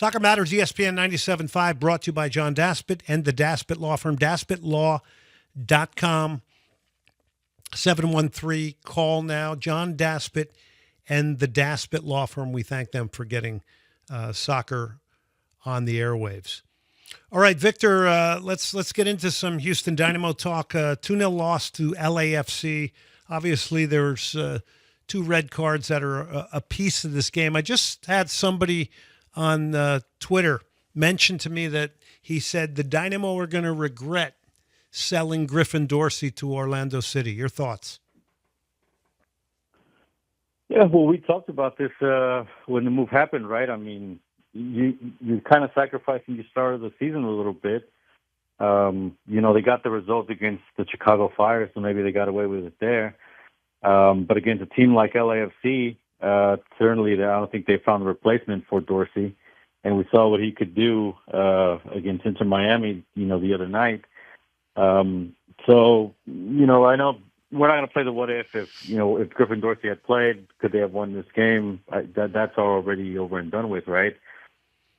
Soccer Matters, ESPN 97.5, brought to you by John Daspit and the Daspit Law Firm, daspitlaw.com, 713, call now. John Daspit and the Daspit Law Firm, we thank them for getting soccer on the airwaves. All right, Victor, let's get into some Houston Dynamo talk. 2-0 loss to LAFC. Obviously, there's two red cards that are a piece of this game. I just had somebody on Twitter mention to me that he said the Dynamo are going to regret selling Griffin Dorsey to Orlando City. Your thoughts? Yeah, well, we talked about this when the move happened, right? I mean, you're kind of sacrificing the start of the season a little bit. They got the result against the Chicago Fire, so maybe they got away with it there. But against a team like LAFC, certainly I don't think they found a replacement for Dorsey. And we saw what he could do against Inter Miami, the other night. I know we're not going to play the what if Griffin Dorsey had played, could they have won this game? That's already over and done with, right?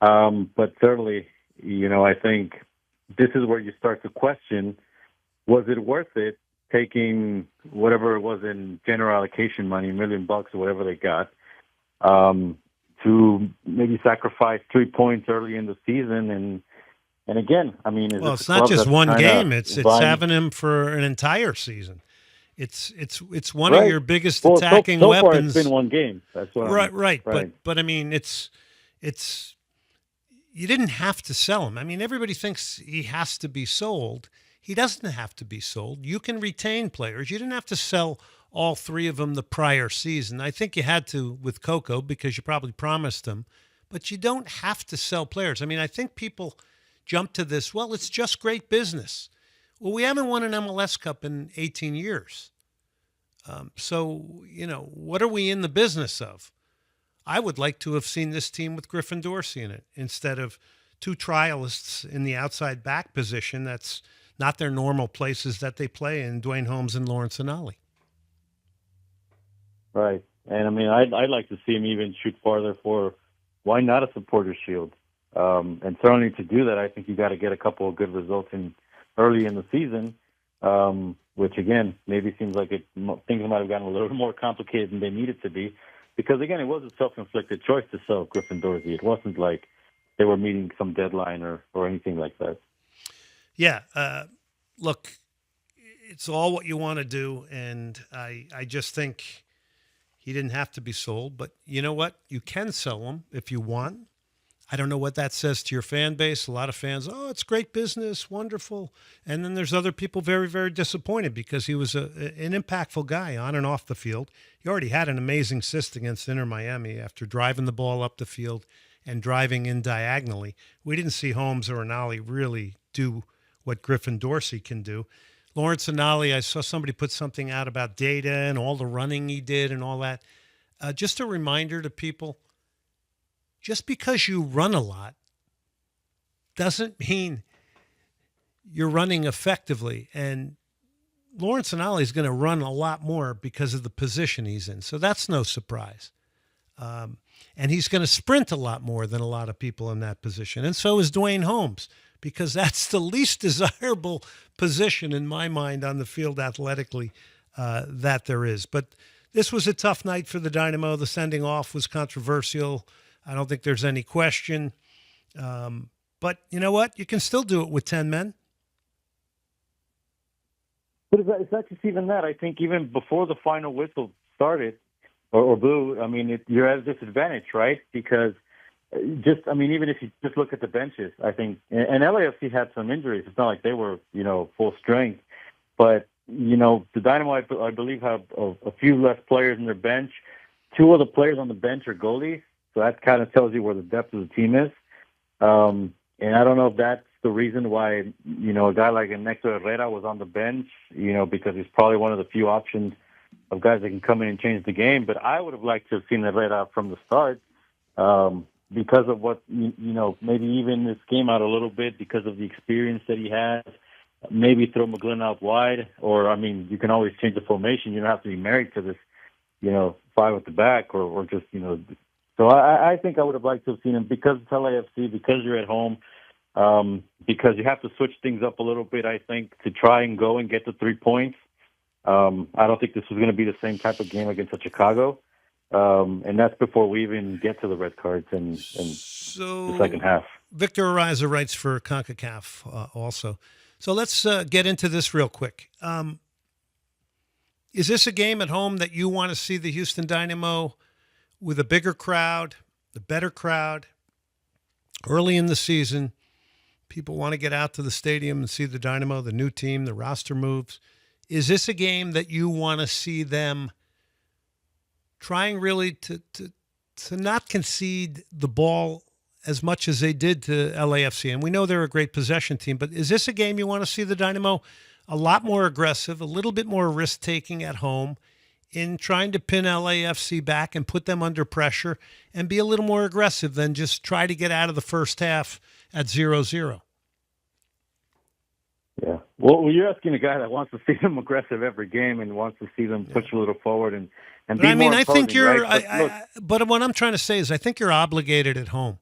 But certainly, I think this is where you start to question, was it worth it taking whatever it was in general allocation money, $1 million or whatever they got, to maybe sacrifice 3 points early in the season? And again, I mean, it's not just one game. It's having him for an entire season. It's one of your biggest attacking so weapons. Far it's been one game. That's what right. But I mean, it's you didn't have to sell him. I mean, everybody thinks he has to be sold. He doesn't have to be sold. You can retain players. You didn't have to sell all three of them the prior season. I think you had to with Coco because you probably promised them, but you don't have to sell players. I mean, I think people jump to this, well, it's just great business. Well, we haven't won an MLS Cup in 18 years. What are we in the business of? I would like to have seen this team with Griffin Dorsey in it instead of two trialists in the outside back position. That's not their normal places that they play in, Dwayne Holmes and Lawrence Anali. Right. And, I mean, I'd like to see him even shoot farther for why not a supporter shield? And certainly to do that, I think you got to get a couple of good results early in the season, which, again, maybe seems like things might have gotten a little more complicated than they needed to be. Because, again, it was a self-inflicted choice to sell Griffin Dorsey. It wasn't like they were meeting some deadline or anything like that. Yeah. Look, it's all what you want to do, and I just think he didn't have to be sold. But you know what? You can sell him if you want. I don't know what that says to your fan base. A lot of fans, it's great business, wonderful. And then there's other people very, very disappointed because he was an impactful guy on and off the field. He already had an amazing assist against Inter Miami after driving the ball up the field and driving in diagonally. We didn't see Holmes or Anali really do what Griffin Dorsey can do. Lawrence Anali, I saw somebody put something out about data and all the running he did and all that. Just a reminder to people, just because you run a lot doesn't mean you're running effectively. And Lawrence Anali is going to run a lot more because of the position he's in. So that's no surprise. And he's going to sprint a lot more than a lot of people in that position. And so is Dwayne Holmes, because that's the least desirable position in my mind on the field athletically that there is. But this was a tough night for the Dynamo. The sending off was controversial. I don't think there's any question. But you know what? You can still do it with 10 men. But it's not just even that. I think even before the final whistle started or blew, I mean, you're at a disadvantage, right? Because even if you just look at the benches, I think, and LAFC had some injuries. It's not like they were, full strength. But, the Dynamo, I believe, have a few less players in their bench. Two of the players on the bench are goalies. So that kind of tells you where the depth of the team is. And I don't know if that's the reason why, a guy like Victor Araiza was on the bench, because he's probably one of the few options of guys that can come in and change the game. But I would have liked to have seen Araiza from the start because of what, maybe even this game out a little bit because of the experience that he has. Maybe throw McGlynn out wide. Or, you can always change the formation. You don't have to be married to this, five at the back or just, So I think I would have liked to have seen him because it's LAFC, because you're at home, because you have to switch things up a little bit, I think, to try and go and get the 3 points. I don't think this was going to be the same type of game against Chicago. And that's before we even get to the red cards in the second half. Victor Araiza writes for CONCACAF also. So let's get into this real quick. Is this a game at home that you want to see the Houston Dynamo with a bigger crowd, the better crowd, early in the season? People want to get out to the stadium and see the Dynamo, the new team, the roster moves. Is this a game that you want to see them trying really to not concede the ball as much as they did to LAFC? And we know they're a great possession team, but is this a game you want to see the Dynamo a lot more aggressive, a little bit more risk-taking at home in trying to pin LAFC back and put them under pressure and be a little more aggressive than just try to get out of the first half at 0-0? Yeah. Well, you're asking a guy that wants to see them aggressive every game and wants to see them push a little forward and but be I mean, more I think imposing, you're. right? But what I'm trying to say is, I think you're obligated at home.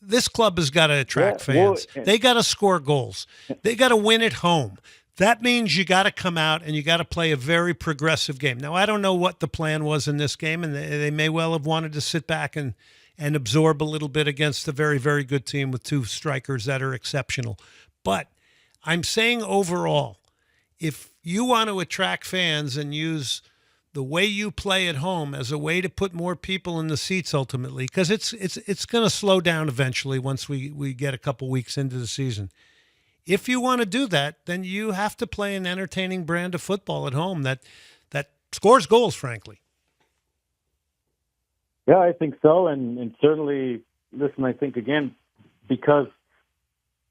This club has got to attract fans. They got to score goals. They got to win at home. That means you got to come out and you got to play a very progressive game. Now, I don't know what the plan was in this game, and they may well have wanted to sit back and absorb a little bit against a very, very good team with two strikers that are exceptional. But I'm saying overall, if you want to attract fans and use the way you play at home as a way to put more people in the seats ultimately, because it's going to slow down eventually once we get a couple weeks into the season. If you want to do that, then you have to play an entertaining brand of football at home that scores goals, frankly. Yeah, I think so. And certainly, listen, I think, again, because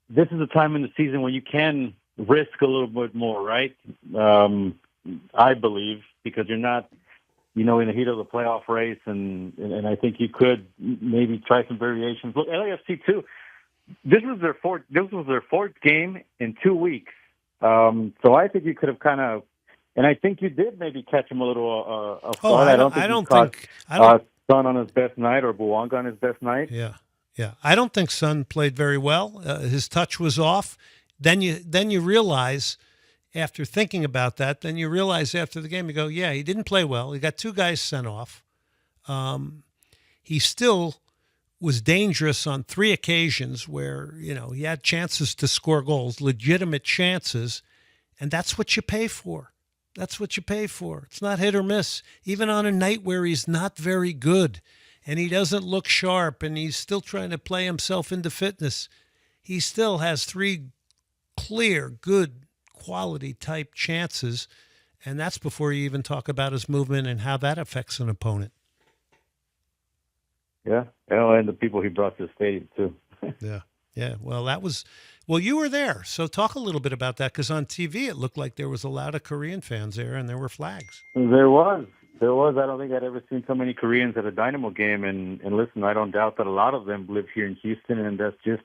this is a time in the season when you can risk a little bit more, right? I believe, because you're not, in the heat of the playoff race, and I think you could maybe try some variations. Look, LAFC too. This was their fourth game in 2 weeks. So I think you could have kind of, and I think you did maybe catch him a little. I don't think Son on his best night or Bouanga on his best night. Yeah. I don't think Son played very well. His touch was off. Then you realize, after thinking about that, then you realize after the game, you go, yeah, he didn't play well. He got two guys sent off. He still was dangerous on 3 occasions where, he had chances to score goals, legitimate chances, and that's what you pay for. That's what you pay for. It's not hit or miss. Even on a night where he's not very good and he doesn't look sharp and he's still trying to play himself into fitness, he still has 3 clear, good, quality type chances, and that's before you even talk about his movement and how that affects an opponent. Yeah, and the people he brought to the stadium too. Yeah. Well, you were there, so talk a little bit about that, because on TV it looked like there was a lot of Korean fans there, and there were flags. There was. I don't think I'd ever seen so many Koreans at a Dynamo game, and listen, I don't doubt that a lot of them live here in Houston, and that's just,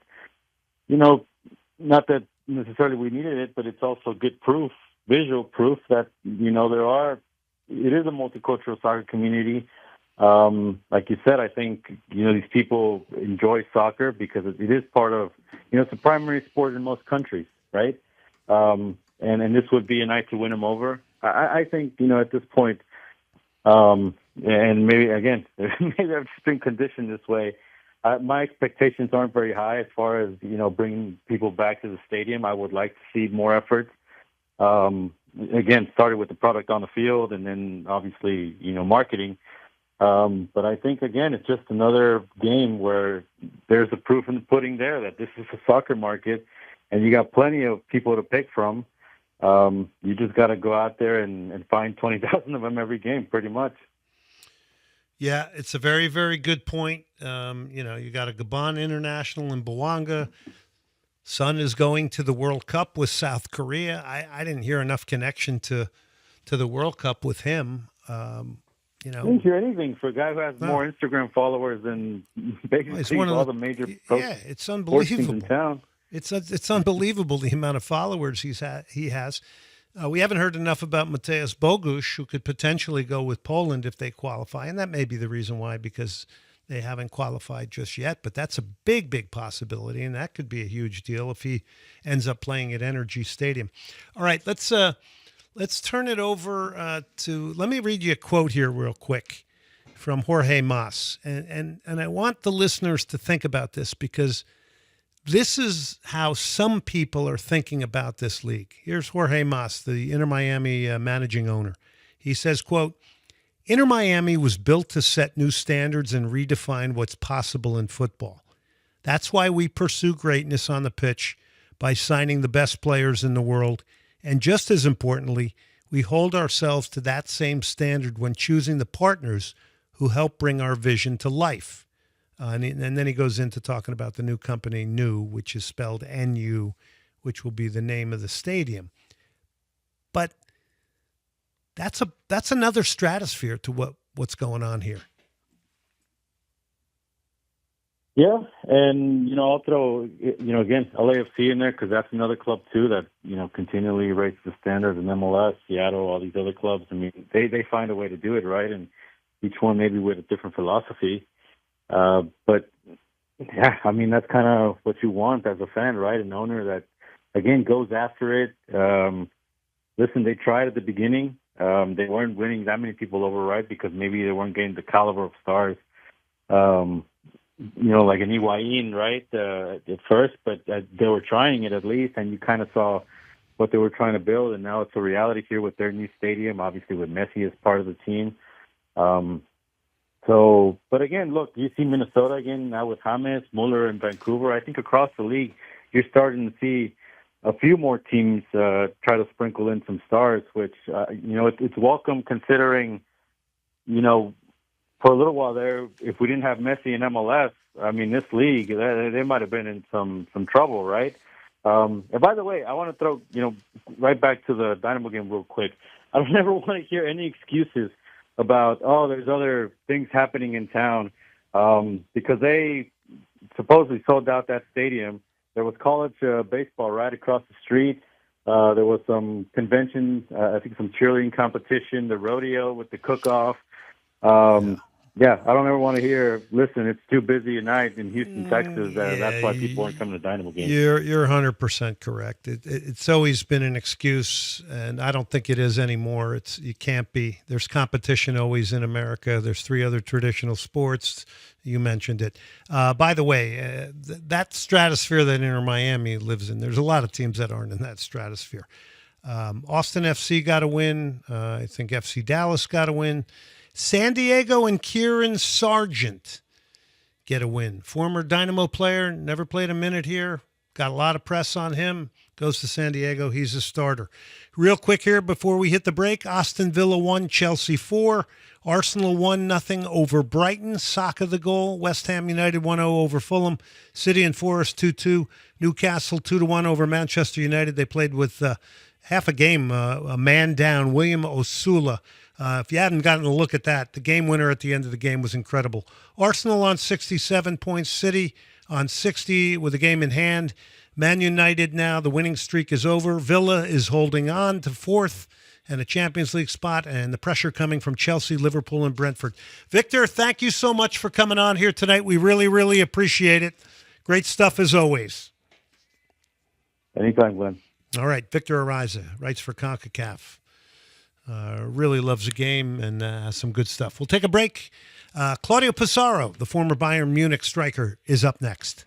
not that necessarily we needed it, but it's also good proof, visual proof that, it is a multicultural soccer community. Like you said, I think, these people enjoy soccer because it is part of, it's a primary sport in most countries, right? And this would be a night to win them over. I think, at this point, and maybe, again, maybe I've just been conditioned this way. My expectations aren't very high as far as, bringing people back to the stadium. I would like to see more effort. Again, started with the product on the field and then obviously, marketing. But I think, again, it's just another game where there's the proof in the pudding there that this is a soccer market and you got plenty of people to pick from. You just got to go out there and find 20,000 of them every game, pretty much. Yeah, it's a very, very good point. You got a Gabon International in Bouanga. Son is going to the World Cup with South Korea. I didn't hear enough connection to the World Cup with him. I didn't hear anything for a guy who has more Instagram followers than basically all the major it's unbelievable. In town. It's unbelievable the amount of followers he has. We haven't heard enough about Mateusz Bogusz, who could potentially go with Poland if they qualify, and that may be the reason why, because They haven't qualified just yet, but that's a big, big possibility, and that could be a huge deal if he ends up playing at Energy Stadium. All right, let's turn it over to. Let me read you a quote here real quick from Jorge Mas, and I want the listeners to think about this because this is how some people are thinking about this league. Here's Jorge Mas, the Inter Miami managing owner. He says, quote, Inter Miami was built to set new standards and redefine what's possible in football. That's why we pursue greatness on the pitch by signing the best players in the world. And just as importantly, we hold ourselves to that same standard when choosing the partners who help bring our vision to life. And then he goes into talking about the new company, NU, which is spelled N-U, which will be the name of the stadium. But that's another stratosphere to what's going on here. Yeah, and I'll throw again LAFC in there because that's another club too that continually rates the standard in MLS, Seattle, all these other clubs. I mean, they find a way to do it right, and each one maybe with a different philosophy. But yeah, I mean that's kind of what you want as a fan, right? An owner that again goes after it. Listen, they tried at the beginning. They weren't winning that many people over, right? Because maybe they weren't getting the caliber of stars. Like an Higuain, right, at first, but they were trying it at least, and you kind of saw what they were trying to build, and now it's a reality here with their new stadium, obviously with Messi as part of the team. But again, look, you see Minnesota again now with James, Muller, and Vancouver. I think across the league, you're starting to see a few more teams try to sprinkle in some stars, which, it's welcome considering, for a little while there, if we didn't have Messi in MLS, I mean, this league, they might have been in some trouble, right? And by the way, I want to throw, right back to the Dynamo game real quick. I don't ever want to hear any excuses about, there's other things happening in town, because they supposedly sold out that stadium. There was college baseball right across the street. There was some conventions, I think some cheerleading competition, the rodeo with the cook-off. Yeah, I don't ever want to hear, listen, it's too busy at night in Houston, Texas. That's why people aren't coming to Dynamo games. You're 100% correct. It's always been an excuse, and I don't think it is anymore. You can't be. There's competition always in America. There's 3 other traditional sports. You mentioned it. By the way, that stratosphere that Inter Miami lives in, there's a lot of teams that aren't in that stratosphere. Austin FC got a win. I think FC Dallas got a win. San Diego and Kieran Sargent get a win. Former Dynamo player, never played a minute here. Got a lot of press on him. Goes to San Diego. He's a starter. Real quick here before we hit the break. Aston Villa 1, Chelsea 4. Arsenal 1-0 over Brighton. Saka the goal. West Ham United 1-0 over Fulham. City and Forest 2-2. Newcastle 2-1 over Manchester United. They played with half a game, a man down, William Osula. If you hadn't gotten a look at that, the game winner at the end of the game was incredible. Arsenal on 67 points, City on 60 with a game in hand. Man United now, the winning streak is over. Villa is holding on to 4th and a Champions League spot, and the pressure coming from Chelsea, Liverpool, and Brentford. Victor, thank you so much for coming on here tonight. We really, really appreciate it. Great stuff as always. Anytime, Glenn. All right, Victor Araiza, writes for CONCACAF. Really loves the game and has some good stuff. We'll take a break. Claudio Pizarro, the former Bayern Munich striker, is up next.